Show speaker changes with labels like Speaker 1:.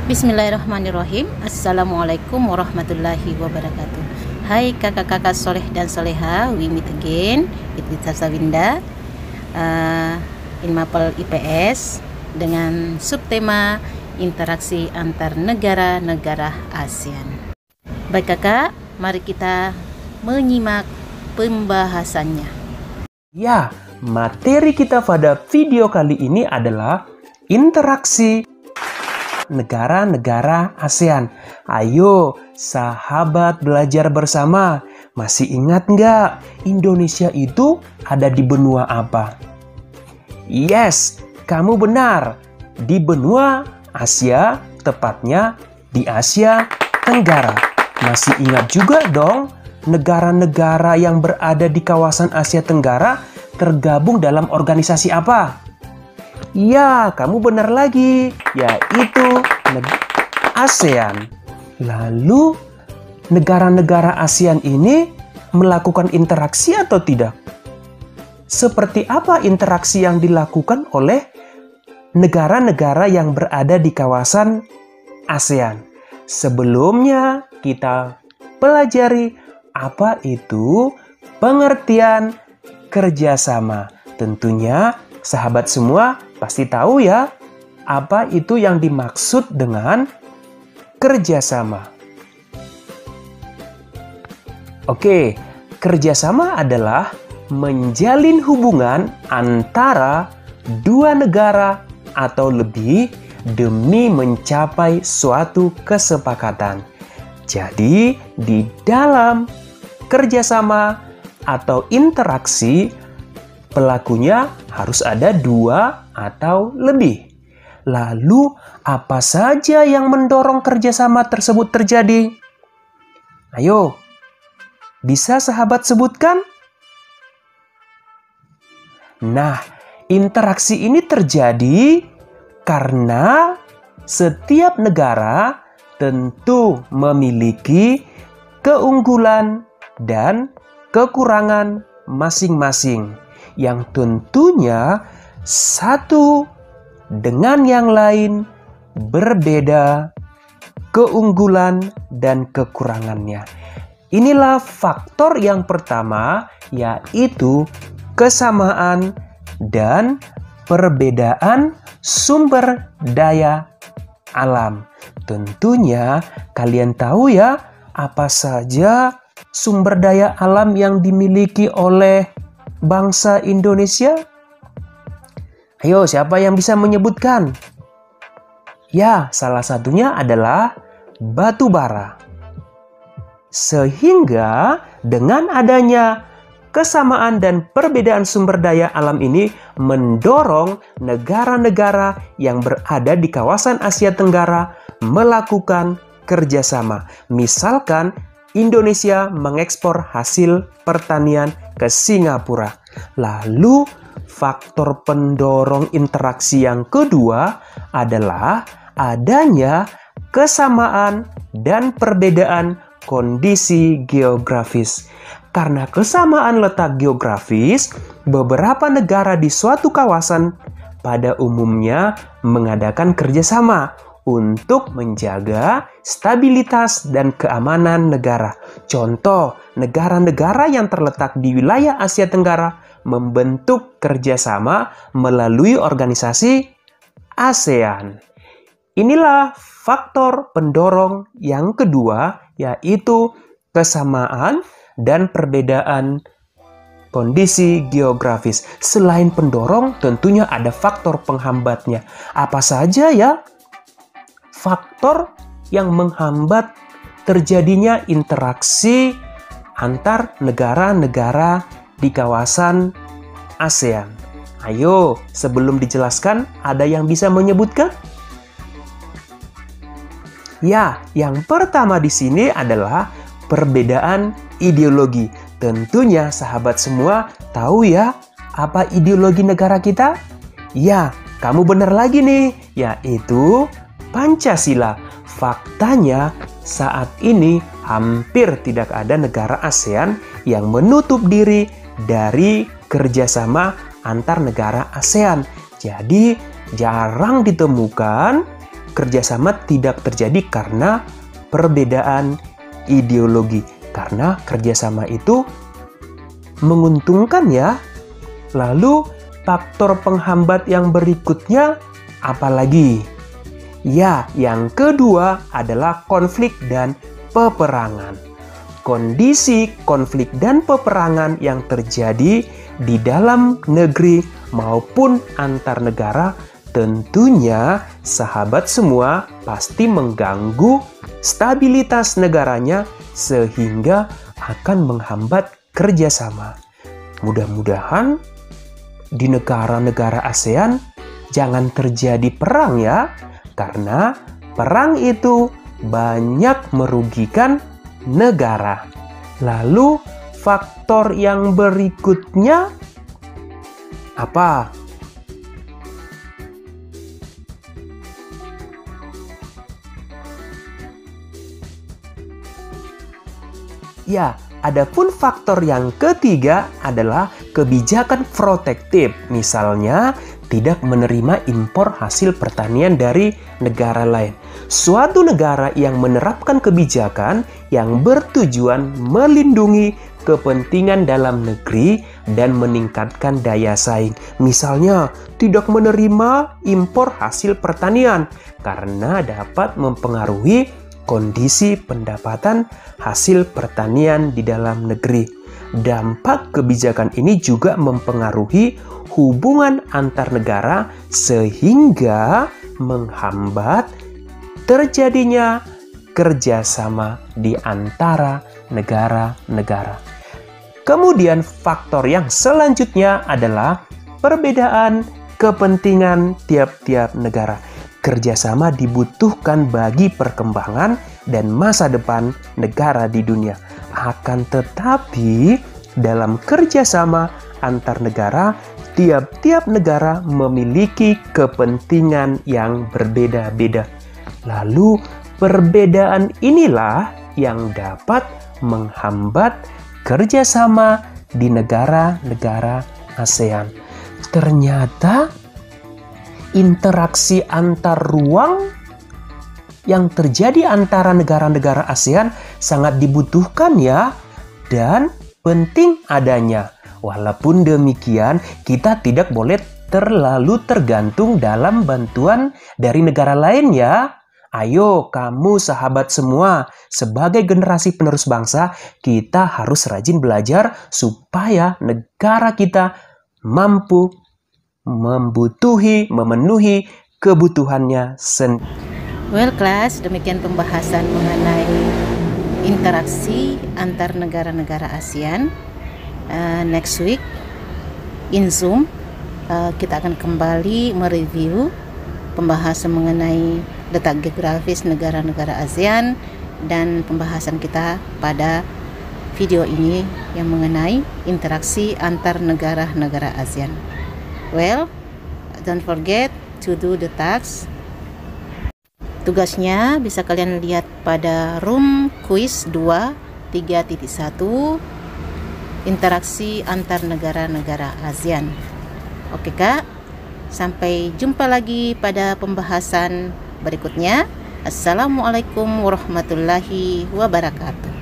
Speaker 1: Bismillahirrahmanirrahim. Assalamualaikum warahmatullahi wabarakatuh. Hai kakak-kakak soleh dan soleha, we meet again with Tasa Winda in Mapel IPS dengan subtema interaksi antar negara-negara ASEAN. Baik kakak, mari kita menyimak pembahasannya.
Speaker 2: Ya, materi kita pada video kali ini adalah interaksi negara-negara ASEAN. Ayo, sahabat belajar bersama. Masih ingat nggak Indonesia itu ada di benua apa? Yes, kamu benar. Di benua Asia, tepatnya di Asia Tenggara. Masih ingat juga dong, negara-negara yang berada di kawasan Asia Tenggara tergabung dalam organisasi apa? Ya, kamu benar lagi, yaitu ASEAN. Lalu, negara-negara ASEAN ini melakukan interaksi atau tidak? Seperti apa interaksi yang dilakukan oleh negara-negara yang berada di kawasan ASEAN? Sebelumnya, kita pelajari apa itu pengertian kerjasama. Tentunya, sahabat semua pasti tahu ya, apa itu yang dimaksud dengan kerjasama. Oke, kerjasama adalah menjalin hubungan antara dua negara atau lebih demi mencapai suatu kesepakatan. Jadi, di dalam kerjasama atau interaksi, pelakunya harus ada dua atau lebih. Lalu, apa saja yang mendorong kerjasama tersebut terjadi? Ayo, bisa sahabat sebutkan? Nah, interaksi ini terjadi karena setiap negara tentu memiliki keunggulan dan kekurangan masing-masing, yang tentunya satu dengan yang lain berbeda keunggulan dan kekurangannya. Inilah faktor yang pertama, yaitu kesamaan dan perbedaan sumber daya alam. Tentunya kalian tahu ya, apa saja sumber daya alam yang dimiliki oleh bangsa Indonesia? Ayo, siapa yang bisa menyebutkan? Ya, salah satunya adalah batu bara. Sehingga dengan adanya kesamaan dan perbedaan sumber daya alam ini mendorong negara-negara yang berada di kawasan Asia Tenggara melakukan kerjasama. Misalkan Indonesia mengekspor hasil pertanian ke Singapura. Lalu, faktor pendorong interaksi yang kedua adalah adanya kesamaan dan perbedaan kondisi geografis. Karena kesamaan letak geografis, beberapa negara di suatu kawasan pada umumnya mengadakan kerjasama untuk menjaga stabilitas dan keamanan negara. Contoh, negara-negara yang terletak di wilayah Asia Tenggara membentuk kerjasama melalui organisasi ASEAN. Inilah faktor pendorong yang kedua, yaitu kesamaan dan perbedaan kondisi geografis. Selain pendorong, tentunya ada faktor penghambatnya. Apa saja ya faktor yang menghambat terjadinya interaksi antar negara-negara di kawasan ASEAN? Ayo, sebelum dijelaskan, ada yang bisa menyebutkan? Ya, yang pertama di sini adalah perbedaan ideologi. Tentunya sahabat semua tahu ya, apa ideologi negara kita? Ya, kamu benar lagi nih, yaitu Pancasila. Faktanya, saat ini hampir tidak ada negara ASEAN yang menutup diri dari kerjasama antar negara ASEAN. Jadi, jarang ditemukan kerjasama tidak terjadi karena perbedaan ideologi. Karena kerjasama itu menguntungkan ya. Lalu faktor penghambat yang berikutnya apalagi? Ya, yang kedua adalah konflik dan peperangan. Kondisi konflik dan peperangan yang terjadi di dalam negeri maupun antar negara tentunya sahabat semua pasti mengganggu stabilitas negaranya sehingga akan menghambat kerjasama. Mudah-mudahan di negara-negara ASEAN jangan terjadi perang ya, karena perang itu banyak merugikan negara. Lalu faktor yang berikutnya apa? Ya, adapun faktor yang ketiga adalah kebijakan protektif. Misalnya, tidak menerima impor hasil pertanian dari negara lain. Suatu negara yang menerapkan kebijakan yang bertujuan melindungi kepentingan dalam negeri dan meningkatkan daya saing. Misalnya, tidak menerima impor hasil pertanian karena dapat mempengaruhi kondisi pendapatan hasil pertanian di dalam negeri. Dampak kebijakan ini juga mempengaruhi hubungan antar negara sehingga menghambat terjadinya kerjasama di antara negara-negara. Kemudian faktor yang selanjutnya adalah perbedaan kepentingan tiap-tiap negara. Kerjasama dibutuhkan bagi perkembangan dan masa depan negara di dunia. Akan tetapi, dalam kerjasama antar negara, tiap-tiap negara memiliki kepentingan yang berbeda-beda. Lalu, perbedaan inilah yang dapat menghambat kerjasama di negara-negara ASEAN. Ternyata, interaksi antar ruang yang terjadi antara negara-negara ASEAN sangat dibutuhkan ya, dan penting adanya. Walaupun demikian, kita tidak boleh terlalu tergantung dalam bantuan dari negara lain ya. Ayo kamu sahabat semua, sebagai generasi penerus bangsa, kita harus rajin belajar supaya negara kita mampu memenuhi kebutuhannya sendiri.
Speaker 1: Well class, demikian pembahasan mengenai interaksi antar negara-negara ASEAN. Next week in Zoom kita akan kembali mereview pembahasan mengenai letak geografis negara-negara ASEAN dan pembahasan kita pada video ini yang mengenai interaksi antar negara-negara ASEAN. Well, don't forget to do the tasks. Tugasnya bisa kalian lihat pada room quiz 2 3.1 interaksi antar negara-negara ASEAN. Oke Kak, sampai jumpa lagi pada pembahasan berikutnya. Assalamualaikum warahmatullahi wabarakatuh.